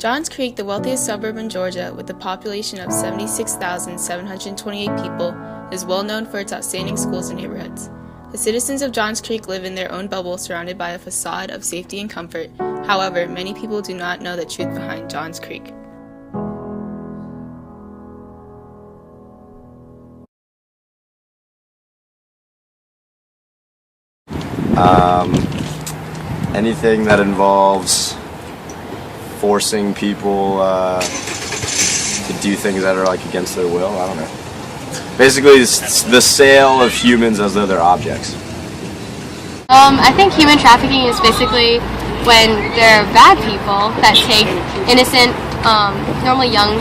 Johns Creek, the wealthiest suburb in Georgia with a population of 76,728 people, is well known for its outstanding schools and neighborhoods. The citizens of Johns Creek live in their own bubble surrounded by a facade of safety and comfort. However, many people do not know the truth behind Johns Creek. Anything that involves forcing people to do things that are like against their will. I don't know. Basically, it's the sale of humans as though they're objects. I think human trafficking is basically when there are bad people that take innocent, normally young,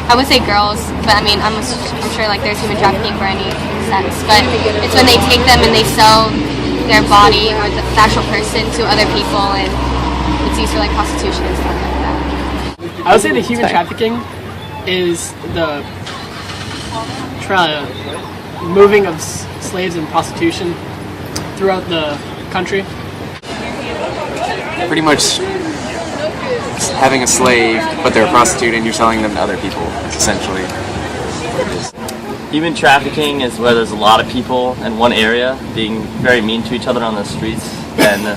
I would say girls, but I mean, I'm sure like there's human trafficking for any sense, but it's when they take them and they sell their body or the actual person to other people, and it's used for like prostitution and stuff like that. I would say the human trafficking is the moving of slaves and prostitution throughout the country. Pretty much having a slave, but they're a prostitute and you're selling them to other people, essentially. Human trafficking is where there's a lot of people in one area being very mean to each other on the streets and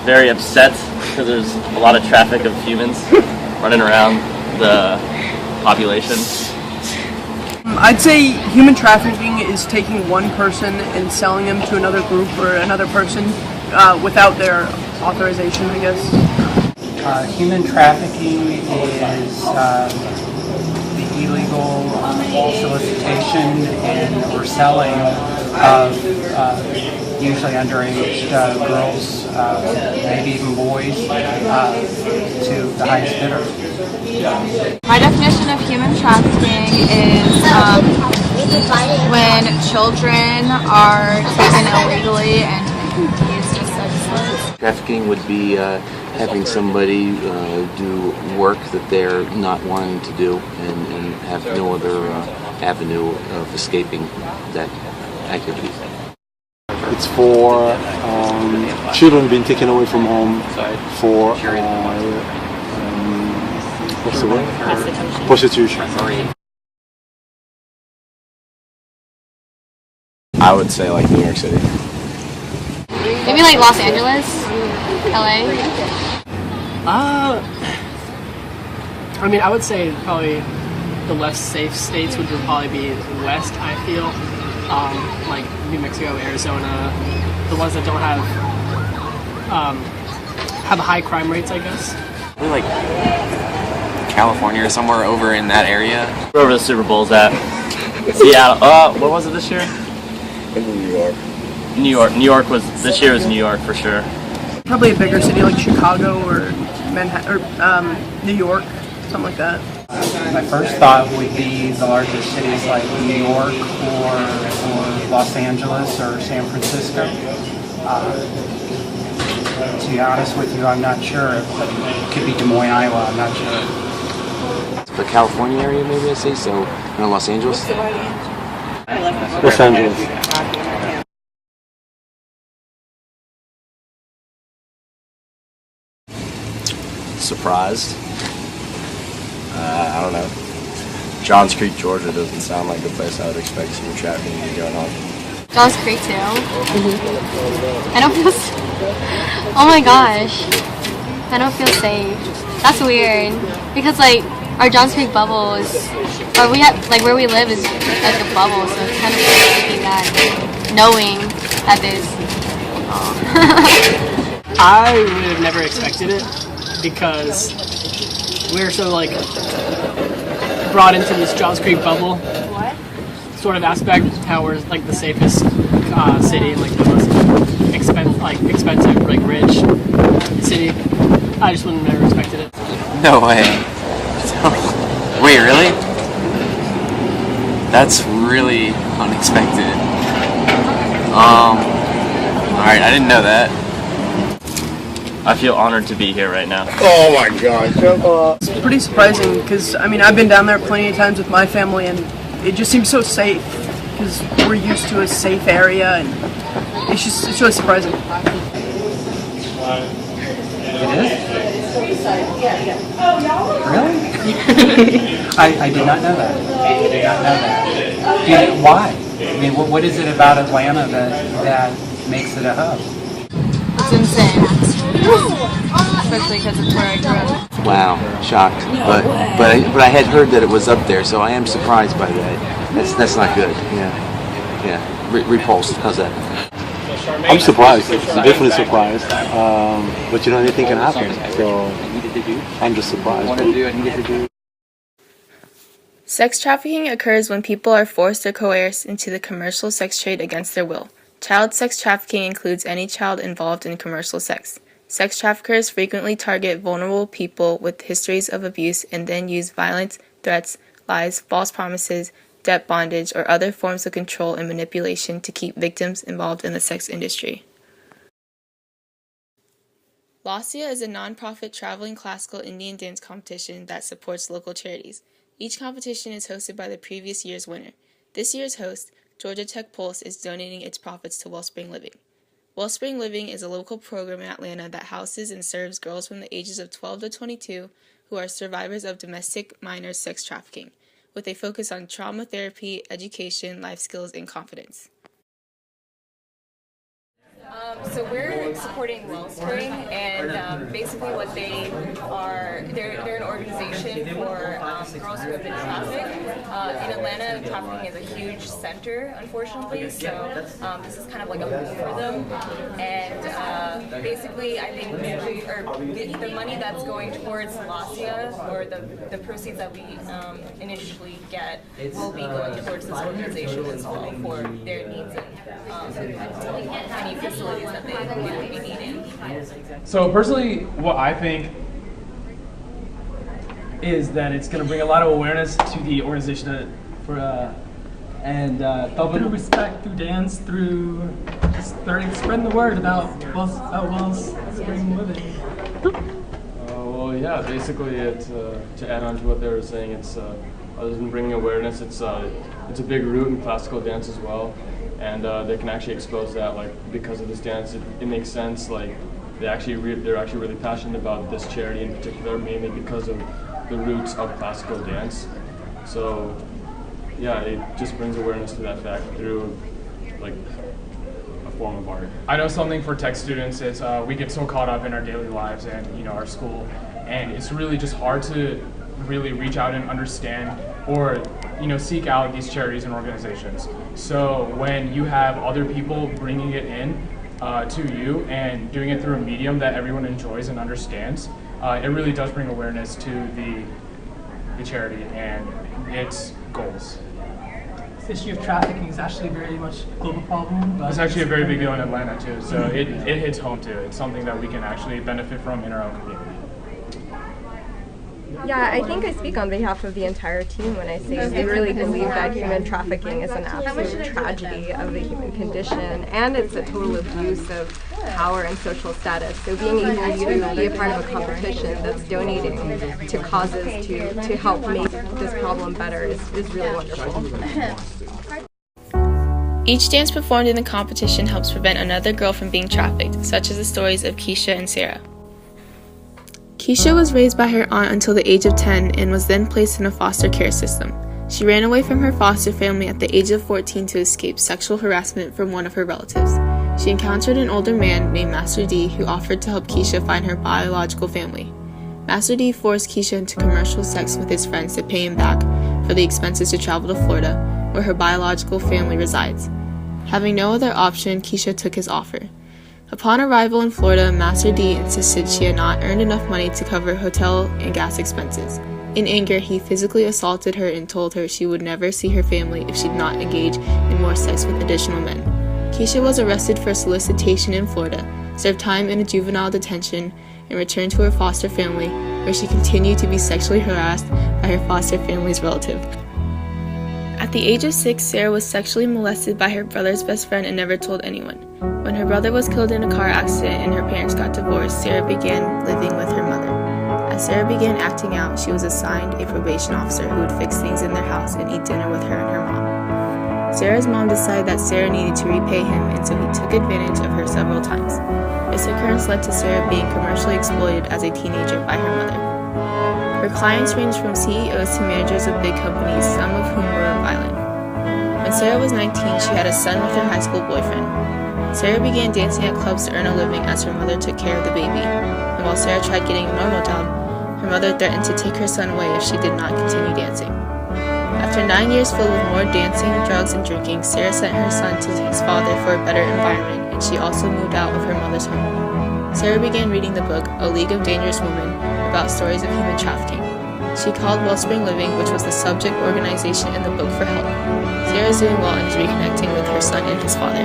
very upset because there's a lot of traffic of humans running around the population. I'd say human trafficking is taking one person and selling them to another group or another person without their authorization, I guess. Human trafficking is the illegal solicitation and or selling of usually underage girls, maybe even boys, to the highest bidder. My definition of human trafficking is when children are taken illegally and used as sex slaves. Trafficking would be having somebody do work that they're not wanting to do and have no other avenue of escaping that activity. It's for children being taken away from home for what's the word? Prostitution. I would say like New York City. Maybe like Los Angeles, LA. I mean, I would say probably the less safe states would probably be west, I feel. Like New Mexico, Arizona, the ones that don't have high crime rates, I guess. Maybe like California or somewhere over in that area. Wherever the Super Bowl's at. Seattle. What was it this year? New York. This year was New York for sure. Probably a bigger city like Chicago or Manhattan or New York, something like that. My first thought would be the largest cities like New York or Los Angeles or San Francisco. To be honest with you, I'm not sure. It could be Des Moines, Iowa. I'm not sure. The California area, maybe I say so. No, Los Angeles. Los Angeles. Surprised? I don't know. Johns Creek, Georgia doesn't sound like the place I would expect human trafficking to be going on. Johns Creek too. I don't feel. Oh my gosh, I don't feel safe. That's weird because like our Johns Creek bubble is, or we have like where we live is like a bubble, so it's kind of creepy that knowing that there's. I would have never expected it because we're so like brought into this Johns Creek bubble sort of aspect, how we're like the safest city and like the most expensive, like rich city. I just would have never expected it. No way. Wait, really? That's really unexpected. Alright, I didn't know that. I feel honored to be here right now. Oh my gosh. It's pretty surprising because, I mean, I've been down there plenty of times with my family and it just seems so safe because we're used to a safe area and it's really surprising. It is? Really? I did not know that. I did not know that. Why? I mean, what is it about Atlanta that makes it a hub? It's insane. Especially because it's where I grew up. Wow, shocked. But I had heard that it was up there, so I am surprised by that. That's not good. Yeah. Repulsed. How's that? I'm surprised. I'm definitely surprised. But anything can happen. So I'm just surprised. Sex trafficking occurs when people are forced or coerced into the commercial sex trade against their will. Child sex trafficking includes any child involved in commercial sex. Sex traffickers frequently target vulnerable people with histories of abuse and then use violence, threats, lies, false promises, debt bondage, or other forms of control and manipulation to keep victims involved in the sex industry. Lassia is a non-profit traveling classical Indian dance competition that supports local charities. Each competition is hosted by the previous year's winner. This year's host, Georgia Tech Pulse, is donating its profits to Wellspring Living. Wellspring Living is a local program in Atlanta that houses and serves girls from the ages of 12 to 22 who are survivors of domestic minor sex trafficking, with a focus on trauma therapy, education, life skills, and confidence. So we're supporting Wellspring, and basically what they are, they're an organization for girls who have been trafficked. In Atlanta, trafficking is a huge center, unfortunately, so this is kind of like a move for them. And basically, I think the money that's going towards Lassia, or the proceeds that we initially get, will be going towards this organization as well for their needs and any facilities that they would be needing. So personally, what I think is that it's going to bring a lot of awareness to the organization through respect, through dance, through just spreading the word about Wellspring Living. Well, yeah, basically, to add on to what they were saying, it's other than bringing awareness, it's a big root in classical dance as well. And they can actually expose that, like, because of this dance, it makes sense. Like, they're actually really passionate about this charity in particular, mainly because of the roots of classical dance. So, yeah, it just brings awareness to that fact through, like, a form of art. I know something for tech students is we get so caught up in our daily lives and our school, and it's really just hard to really reach out and understand or seek out these charities and organizations. So when you have other people bringing it in to you and doing it through a medium that everyone enjoys and understands, it really does bring awareness to the charity and its goals. This issue of trafficking is actually very much a global problem. It's actually a very big deal in Atlanta too, so it hits home too. It's something that we can actually benefit from in our own community. Yeah, I think I speak on behalf of the entire team when I say we really believe that human trafficking is an absolute tragedy of the human condition, and it's a total abuse of power and social status. So being able to be a part of a competition that's donating to causes to help make this problem better is really wonderful. Each dance performed in the competition helps prevent another girl from being trafficked, such as the stories of Keisha and Sarah. Keisha was raised by her aunt until the age of 10 and was then placed in a foster care system. She ran away from her foster family at the age of 14 to escape sexual harassment from one of her relatives. She encountered an older man named Master D who offered to help Keisha find her biological family. Master D forced Keisha into commercial sex with his friends to pay him back for the expenses to travel to Florida, where her biological family resides. Having no other option, Keisha took his offer. Upon arrival in Florida, Master D insisted she had not earned enough money to cover hotel and gas expenses. In anger, he physically assaulted her and told her she would never see her family if she did not engage in more sex with additional men. Keisha was arrested for solicitation in Florida, served time in a juvenile detention, and returned to her foster family, where she continued to be sexually harassed by her foster family's relative. At the age of 6, Sarah was sexually molested by her brother's best friend and never told anyone. When her brother was killed in a car accident and her parents got divorced, Sarah began living with her mother. As Sarah began acting out, she was assigned a probation officer who would fix things in their house and eat dinner with her and her mom. Sarah's mom decided that Sarah needed to repay him, and so he took advantage of her several times. This occurrence led to Sarah being commercially exploited as a teenager by her mother. Her clients ranged from CEOs to managers of big companies, some of whom were violent. When Sarah was 19, she had a son with her high school boyfriend. Sarah began dancing at clubs to earn a living as her mother took care of the baby, and while Sarah tried getting a normal job, her mother threatened to take her son away if she did not continue dancing. After 9 years filled with more dancing, drugs, and drinking, Sarah sent her son to his father for a better environment, and she also moved out of her mother's home. Sarah began reading the book, A League of Dangerous Women, about stories of human trafficking. She called Wellspring Living, which was the subject organization in the book, for help. Sarah is doing well and is reconnecting with her son and his father.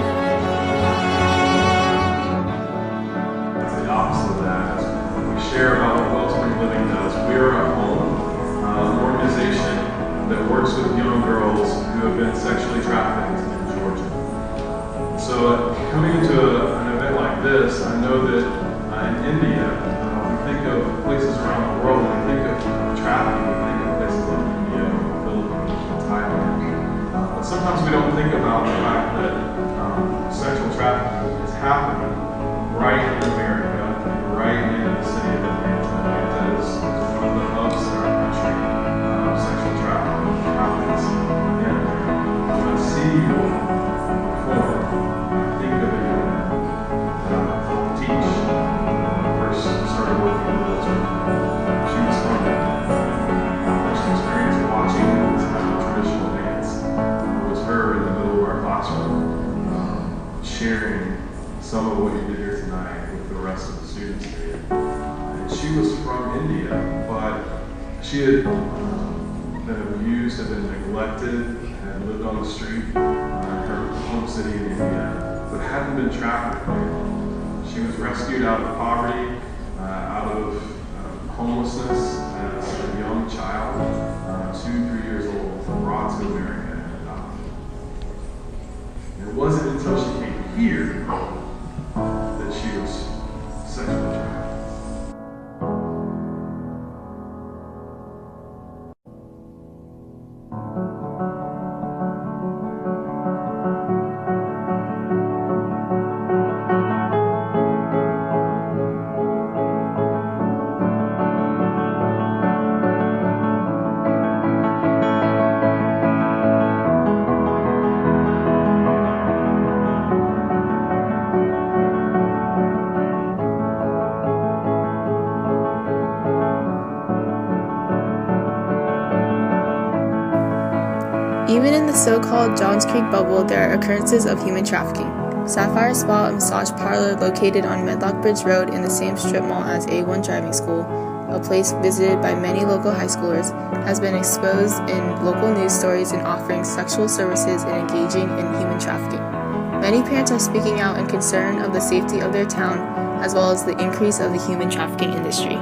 It's the opposite of that. We share about what Wellspring Living does. We are a home, an organization that works with young girls who have been sexually trafficked in Georgia. So coming into an event like this, I know that in India, we think of places around the world, when we think of trafficking, we think of places like India, Philippines, Thailand. But sometimes we don't think about the fact that sexual trafficking is happening right in America, right in the city of Atlanta. Atlanta is one of the hubs in our country. Sexual trafficking happens in America. When I see you all perform, I think of a young man that I teach. When I first started working in the military, she was from that. My first experience watching this kind of traditional dance was her in the middle of our classroom, sharing some of what you did here tonight with the rest of the students here. And she was from India, but she had been abused, had been neglected, had lived on the street in her home city in India, but hadn't been trafficked there. She was rescued out of poverty, out of homelessness as a young child, 2-3 years old, brought to America and adopted. And it wasn't until she came here that she was sexually trafficked. Even in the so-called Johns Creek bubble, there are occurrences of human trafficking. Sapphire Spa, a massage parlor located on Medlock Bridge Road in the same strip mall as A1 Driving School, a place visited by many local high schoolers, has been exposed in local news stories and offering sexual services and engaging in human trafficking. Many parents are speaking out in concern of the safety of their town, as well as the increase of the human trafficking industry.